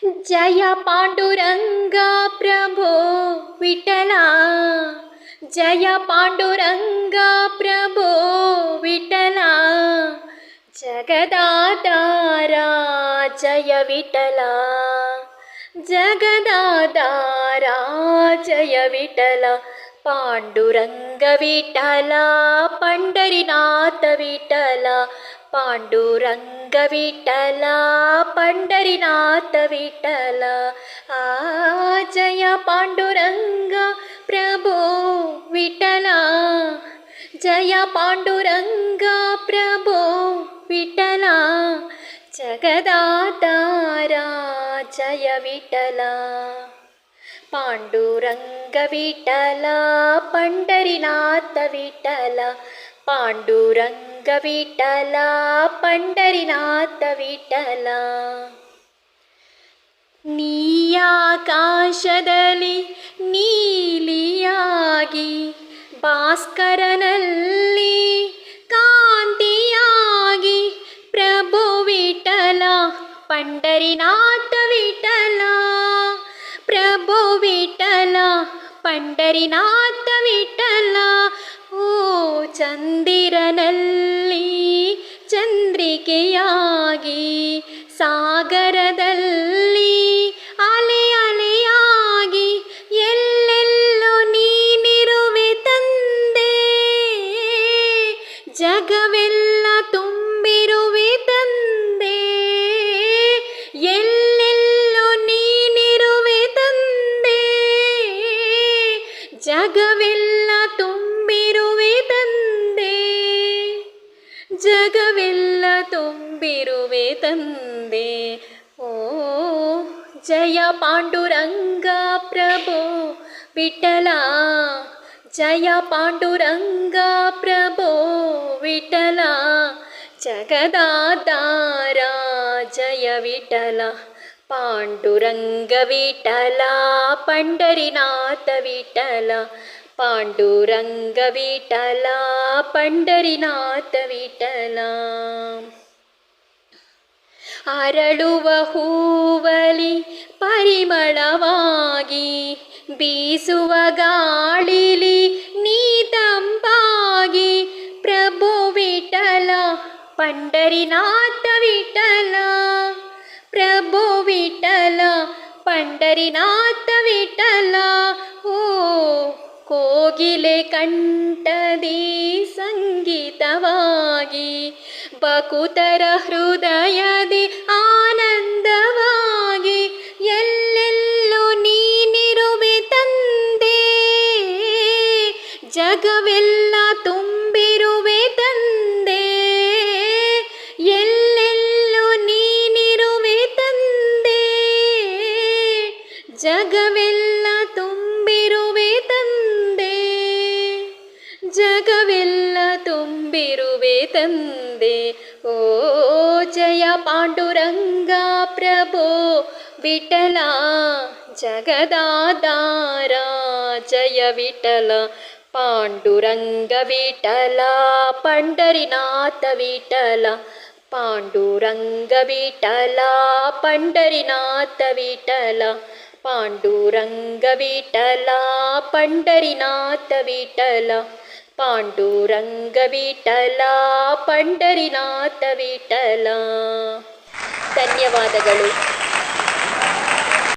जय पांडुरंग प्रभो विठला, जय पांडुरंग प्रभो विठला, जगदाधारा जय विठला, जगदाधारा जय विठला. पांडुरंग विठला पंढरीनाथ विठला, पांडुरंग विठला पंढरीनाथ विठला. जय पांडुरंग प्रभो विठला, जय पांडुरंग प्रभो विठला, जगदाधारा जय विठला. पांडुरंग विठला पंढरीनाथ विठला, पांडुरंग विठला पंढरीनाथ विठला. ನೀಯಾಕಾಶದಲ್ಲಿ ನೀಲಿಯಾಗಿ ಭಾಸ್ಕರನಲ್ಲಿ ಕಾಂತಿಯಾಗಿ ಪ್ರಭು ವಿಠಲ पंढरीनाथ विठಲ, प्रभु विठल पंढरीनाथ विठल. ओ ಚಂದಿರನಲ್ಲಿ ಚಂದ್ರಿಕೆಯಾಗಿ ಸಾಗರದಲ್ಲಿ ಅಲೆ ಅಲೆಯಾಗಿ ಎಲ್ಲೆಲ್ಲೋ ನೀನಿರುವೆ ತಂದೆ, ಜಗವೆಲ್ಲ ತುಂಬಿರುವೆ ತಂದೆ, ಎಲ್ಲೆಲ್ಲೋ ನೀನಿರುವೆ ತಂದೆ, ಜಗವೆಲ್ಲ ತುಂಬಿರುವೆ ತಂದೆ, ಜಗವೆಲ್ಲ ತುಂಬಿರುವೆ ತಂದೆ. ಓ ಜಯ ಪಾಂಡುರಂಗ ಪ್ರಭೋ ವಿಠಲ, ಜಯ ಪಾಂಡುರಂಗ ಪ್ರಭೋ ವಿಠಲ, ಜಗದಾಧಾರ ಜಯ ವಿಠಲ. पांडुरंग विठल पंढरीनाथ विठल, पांडुरंग विठल पंढरीनाथ विठल. ಅರಳುವ ಹೂವಲಿ ಪರಿಮಳವಾಗಿ ಬೀಸುವ ಗಾಳಿಲಿ ನೀ ತಂಪಾಗಿ ಪ್ರಭು ವಿಠಲ पंढरीनाथ विठल, प्रभु विठल पंढरीनाथ विठल. ओ ಕೋಗಿಲೆ ಕಂಠದಿ ಸಂಗೀತವಾಗಿ ಬಕುತರ ಹೃದಯದಿ ಆನಂದವಾಗಿ ಎಲ್ಲೆಲ್ಲೋ ನೀನಿರುವೆ ತಂದೆ, ಜಗವೆಲ್ಲ ತುಂಬಿರುವೆ ತಂದೆ, ಎಲ್ಲೆಲ್ಲೋ ನೀನಿರುವೆ ತಂದೆ, ಜಗವೆಲ್ಲ ತುಂಬಿರುವೆ ತಂದೆ, ಜಗವೆಲ್ಲ ತುಂಬಿರುವೆ ತಂದೆ. ಓ ಜಯ ಪಾಂಡುರಂಗ ಪ್ರಭೋ ವಿಠಲ, ಜಗದಾಧಾರ ಜಯ ವಿಠಲ. पांडुरंग विठल पंढरीनाथ विठल, पांडुरंग विठल पंढरीनाथ विठल, पांडुरंग विठल पंढरीनाथ विठल, पांडुरंग विठल पंढरीनाथ विठल. ಧನ್ಯವಾದಗಳು.